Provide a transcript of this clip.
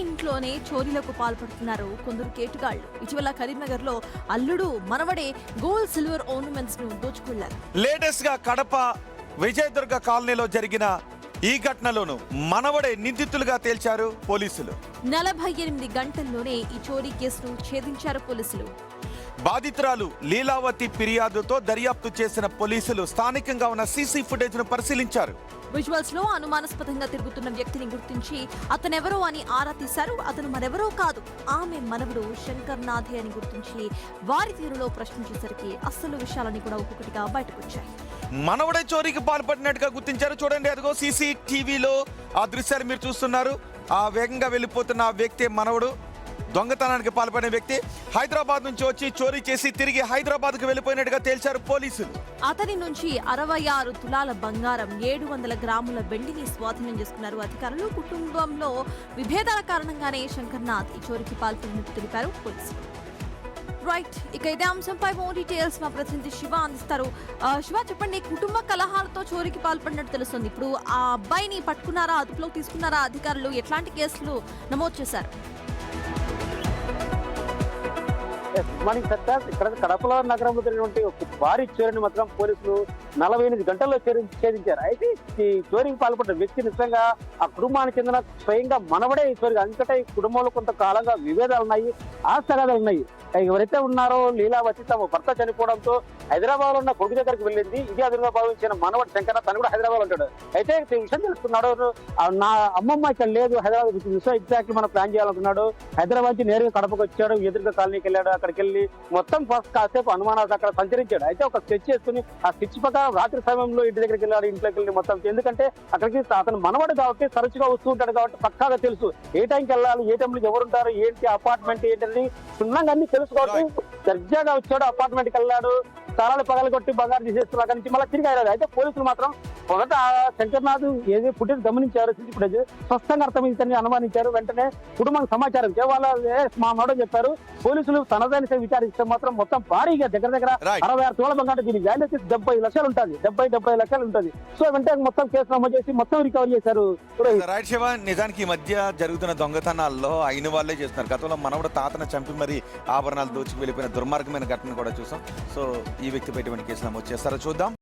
ఇంట్లోనే చోరీలకు పాల్పడుతున్నారు కొందరు కేటుగాళ్లు. ఇటీవల కరీంనగర్ లో అల్లుడు మనవడే గోల్డ్ సిల్వర్ ఆర్నమెంట్స్ ను దోచుకెళ్లారు. లేటెస్ట్ గా కడప విజయదుర్గ కాలనీలో జరిగిన ఈ ఘటనలోను మనవడే నిందితులుగా తేల్చారు పోలీసులు. 48 గంటల్లోనే ఈ చోరీ కేసును ఛేదించారు పోలీసులు. బాధితురాలు లీలావతి ఫిర్యాదుతో దర్యాప్తు చేసిన పోలీసులు స్థానికంగా ఉన్న సీసీ ఫుటేజ్ ను పరిశీలించారు. విజువల్స్ లో అనుమానాస్పదంగా తిరుగుతున్న వ్యక్తిని గుర్తించి అతనెవరో అని ఆరా తీశారు. అతను మరెవరో కాదు, ఆమె మనవడు శంకర్ నాథే అని గుర్తించి వారి తీరులో ప్రశ్నించేసరికి అసలు విషయాలని కూడా ఒక్కొక్కటిగా బయటకొచ్చాయి. మనవడే చోరీకి పాల్పడినట్టుగా గుర్తించారు. చూడండి, అదిగో సీసీ టీవీలో ఆ దృశ్యాలు మీరు చూస్తున్నారు. ఆ వేగంగా వెళ్ళిపోతున్న ఆ వ్యక్తి మనవడు, దొంగతనానికి పాల్పడిన వ్యక్తి. హైదరాబాద్ నుంచి వచ్చి చోరీ చేసి తిరిగి హైదరాబాద్ కు వెళ్ళిపోయినట్టుగా తేల్చారు పోలీసులు. అతని నుంచి 66 తులాల బంగారం, 700 గ్రాముల వెండిని స్వాధీనం చేసుకున్నారు అధికారులు. కుటుంబంలో విభేదాల కారణంగానే శంకర్నాథ్ ఈ చోరీకి పాల్పడినట్టు తెలిపారు పోలీసులు. రైట్, ఇక ఇదే అంశంపై మోర్ డీటెయిల్స్ మా ప్రతినిధి శివ అందిస్తారు. శివ, చెప్పండి, కుటుంబ కలహాలతో చోరీకి పాల్పడినట్టు తెలుస్తుంది. ఇప్పుడు ఆ అబ్బాయిని పట్టుకున్నారా, అదుపులోకి తీసుకున్నారా అధికారులు? ఎట్లాంటి కేసులు నమోదు చేశారు? మార్నింగ్ సత్తా, ఇక్కడ కడపలో నగరంలో జరిగినటువంటి ఒక భారీ చోరీని మాత్రం పోలీసులు 48 గంటల్లో ఛేదించారు. అయితే ఈ చోరీకి పాల్పడిన వ్యక్తి నిజంగా ఆ కుటుంబానికి చెందిన స్వయంగా మనవడే ఈ చోరీ. అందుకంటే ఈ కుటుంబంలో కొంతకాలంగా విభేదాలు ఉన్నాయి, ఆస్తగాదాలు ఉన్నాయి. ఎవరైతే ఉన్నారో లీలావతి తమ భర్త చనిపోవడంతో హైదరాబాద్ లో ఉన్న కొడుకు దగ్గరికి వెళ్ళింది. ఇది అదురుగా భావించిన మనవడు శంకర్, తను కూడా హైదరాబాద్ ఉంటాడు. అయితే విషయం తెలుసుకున్నాడు, నా అమ్మమ్మ ఇక్కడ లేదు హైదరాబాద్, విషయం ఎగ్జాక్ట్లీ మనం ప్లాన్ చేయాలనుకున్నాడు. హైదరాబాద్ నుంచి నేరుగా కడపకు వచ్చాడు, ఎదురుగా కాలనీకి వెళ్ళాడు. అక్కడికి వెళ్ళి మొత్తం ఫస్ట్ కాసేపు అనుమానాలు అక్కడ సంచరించాడు. అయితే ఒక స్కెచ్ చేసుకుని ఆ స్కెచ్ ప్రకారం రాత్రి సమయంలో ఇంటి దగ్గరికి వెళ్ళాడు, ఇంట్లోకి వెళ్ళి మొత్తం. ఎందుకంటే అక్కడికి అతను మనవడు కాబట్టి తరచుగా వస్తూ ఉంటాడు కాబట్టి పక్కాగా తెలుసు ఏ టైంకి వెళ్ళాలి, ఏ టైంలో ఎవరుంటారు, ఏంటి అపార్ట్మెంట్ ఏంటని క్షుణ్ణంగా అన్ని తెలుసు కాబట్టి దర్జాగా వచ్చాడు. అపార్ట్మెంట్ కి వెళ్ళాడు, తాళాలు పగలు కొట్టి బంగారు తీసేస్తున్నా అక్కడి నుంచి మళ్ళీ తిరిగి అయ్యాడు. అయితే పోలీసులు మాత్రం మొదట శంకర్నాథ్ ఏదో ఫుటేజ్ గమనించారు, సీసీ ఫుటేజ్ స్పష్టంగా అర్థమైందని అనుమానించారు. వెంటనే కుటుంబానికి సమాచారం వాళ్ళ మా మడో చెప్పారు. పోలీసులు తనదైన విచారిస్తే మాత్రం మొత్తం భారీగా దగ్గర 66 తోళ బంగారు, దీని వాల్యూ వచ్చి 70 లక్షలు ఉంటుంది, 70 లక్షలు ఉంటుంది. సో వెంటనే మొత్తం కేసు నమోదు చేసి మొత్తం రికవర్ చేశారు. రైట్ శివ, నిజానికి ఈ మధ్య జరుగుతున్న దొంగతనాల్లో అయిన వాళ్ళే చేస్తున్నారు. గతంలో మనవడు తాతను చంపి మరి ఆభరణాలు దోచుకు వెళ్ళిపోయిన దుర్మార్గమైన ఘటన కూడా చూసాం. సో ఈ వ్యక్తిపై ఎటువంటి కేసు నమోదు చేస్తారో చూద్దాం.